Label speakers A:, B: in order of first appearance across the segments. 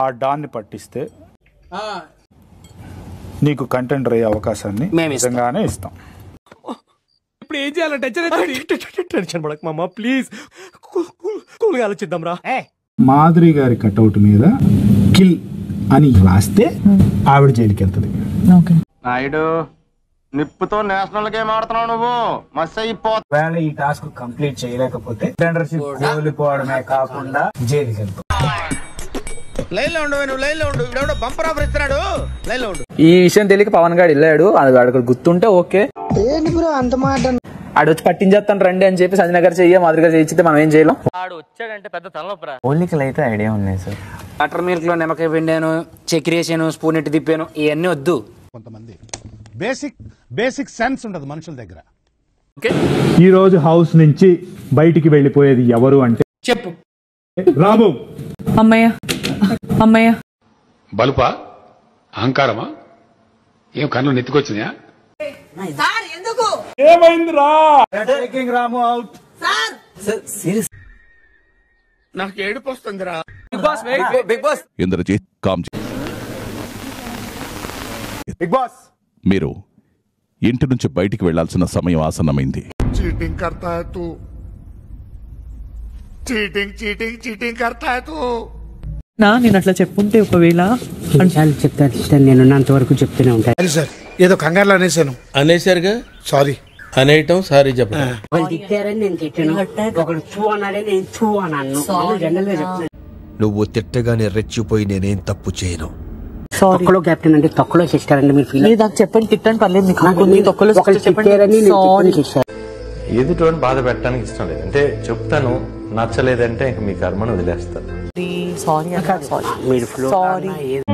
A: ఆ డాన్ని పట్టిస్తే నీకు కంటెంట్ అయ్యే అవకాశాన్ని నిజంగానే ఇస్తాం.
B: ఇప్పుడు ఏం చేయాలంటే టెన్షన్ పడక మామ, ప్లీజ్ కూల్గా ఆలోచిద్దాం రా.
A: మాధురి గారి కట్అవుట్ మీద కిల్ అని రాస్తే ఆవిడ జైలుకి వెళ్తుంది.
C: నాయుడు నిప్పుతో నేషనల్ గేమ్ ఆడుతున్నావు నువ్వు, మస్ అయిపోతా.
A: ఒకవేళ ఈ టాస్క్ కంప్లీట్ చేయలేకపోతే లీడర్షిప్ కోల్పోవడమే కాకుండా జైలుకి వెళ్తాం.
C: లైన్ లో ఉండు, నువ్వు లైన్ లో ఉండు. ఇప్పుడు బంపర్ ఆఫర్ ఇస్తున్నాడు, లైన్ లో ఉండు.
D: ఈ విషయం తెలియక పవన్ గారు వెళ్ళాడు, అది అక్కడ గుర్తుంటే ఓకే.
C: అంత మాట
D: ఆడు వచ్చి పట్టించేస్తాను రండి అని చెప్పి సంజయ్ గారు చెయ్యి, మాదిరిగా చేయించితే మనం ఏం చేయలేం.
E: ఆడు వచ్చాడంటే పెద్ద తలనొప్పరా.
D: పోలికలు అయితే ఐడియా ఉన్నాయి సార్.
E: బటర్ మిల్క్ లో నిమ్మకాయ పిండాను, చక్కెర వేసాను, స్పూన్ ఎట్టి తిప్పాను, ఇవన్నీ వద్దు.
F: కొంతమంది బేసిక్ సెన్స్ ఉండదు మనుషుల దగ్గర.
A: ఈ రోజు హౌస్ నుంచి బయటికి వెళ్ళిపోయేది ఎవరు అంటే
E: చెప్పు.
A: రాము.
G: అమ్మయ్య
H: బలుపా, అహంకారమా, ఏం కన్ను నెత్తికొచ్చినాయా?
A: ఏమైందిరా? రాము అవుట్.
C: నాకు ఏడుపు వస్తుందిరా.
E: బిగ్ బాస్
I: ఇంద్రజిత్ కామ్.
A: బిగ్ బాస్
I: మీరు ఇంటి నుంచి బయటికి వెళ్లాల్సిన సమయం ఆసన్నమైంది.
F: చీటింగ్ కర్తా హై తూ, చీటింగ్ కర్తా హై తూ.
G: నేను అట్లా చెప్పుంటే ఒకవేళ
E: చెప్తాను సిస్టర్, నేను ఉన్నంత వరకు చెప్తూనే ఉంటాను
F: సార్, ఏదో కంగారులో అనేసారుగా, సారీ అనేయటం, సారీ చెప్పండి.
E: వాళ్ళు తిట్టారని నేను తిట్టాను, ఒకడు చూ అన్నాడని నేను చూ అన్నాను. జనరల్ గా చెప్తాను,
J: నువ్వు తిట్టగానే రెచ్చిపోయి నేనేం తప్పు చేయను.
E: తొక్కలో కెప్టెన్ అంటే తొక్కలో సిస్టర్ అంటే మీరు
G: నాకు చెప్పండి, తిట్టండి పర్లేదు,
K: ఎదుటోని బాధ పెట్టడానికి ఇష్టం లేదు అంటే చెప్తాను, నచ్చలేదంటే ఇంక మీ కర్మను వదిలేస్తాను.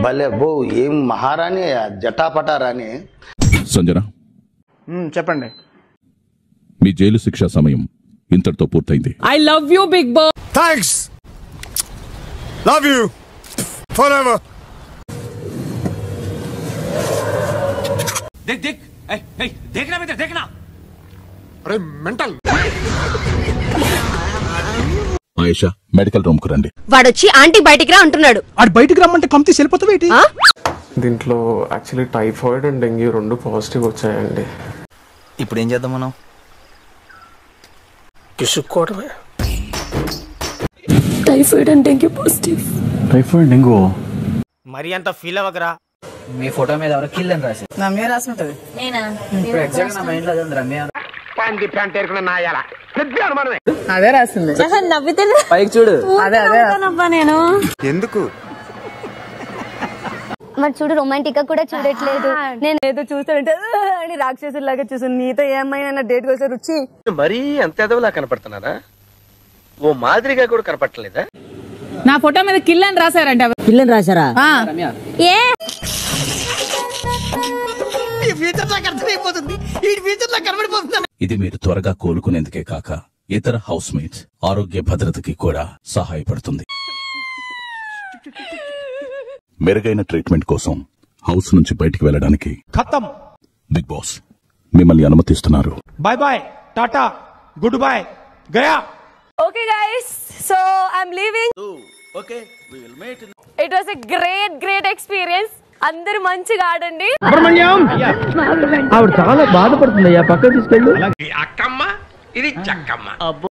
C: భలే బో, ఏం మహారాణి జటాపటారాని.
I: సంజన
C: చెప్పండి.
I: మీ జైలు శిక్ష సమయం ఇంతటితో పూర్తయింది.
G: I love you Bigg Boss.
F: Thanks, love you forever.
B: देखना
F: అరే మెంటల్.
I: ఆయేషా మెడికల్ రూమ్ కు రండి.
L: వాడొచ్చి ఆంటీ బయటికి రా అంటున్నాడు.
B: ఆడు బయటికి రమ్మంటే కంప్తి వెళ్ళిపోతావు.
K: దీంట్లో actually typhoid and dengue 2 positive వచ్చాయండి.
J: ఇప్పుడు ఏం చేద్దాం మనం?
F: కిసుక్కోవడమే.
G: Typhoid and dengue positive.
D: Typhoid dengue
C: మరి అంత ఫీల్ అవ్వకరా.
D: మీ ఫోటో మీద ఎవరో కిల్ అని రాసి రమ్య రాసి ఉంటది. ఇప్పుడు ఎగ్జాక్ట్ నా మైండ్ లో అదే ఉంది. రమ్య
C: పంది ప్యాంట్ ఏరుకున్న నాయాల మనమే
G: అదే రాసింది.
L: నవ్వితే
D: పైకి చూడు.
G: అదే
L: నేను
J: ఎందుకు
L: మరి చూడు, రొమాంటిక్ గా కూడా చూడట్లేదు. నేను ఏదో చూస్తానంటే అని రాక్షసులాగా చూసాను. నీతో ఏమైనా డేట్ కోసం రుచి
C: మరీ అంత ఎదవలా కనపడుతున్నారా? ఓ మాదిరిగా కూడా కనపడలేదా?
G: నా ఫోటో మీద కిల్ అని రాశారంట.
E: పిల్లని రాశారా?
L: ఏ
I: ఇది మీరు త్వరగా కోలుకునేందుకే కాక ఇతర హౌస్ మేట్స్ ఆరోగ్య భద్రతకి కూడా సహాయపడుతుంది. మెరుగైన ట్రీట్మెంట్ కోసం హౌస్ నుంచి బయటికి వెళ్ళడానికి
B: ఖతం.
I: బిగ్ బాస్ మిమ్మల్ని అనుమతిస్తున్నారు.
B: Bye bye, tata, good bye, గయా.
L: Okay guys, so I'm leaving.
C: Okay, we will meet.
L: It was a great experience. అందరూ మంచిగా ఆడండి.
D: ఆవిడ చాలా బాధపడుతుంది. పక్కన తీసుకెళ్ళు.
C: అక్కమ్మ ఇది చక్కమ్మ.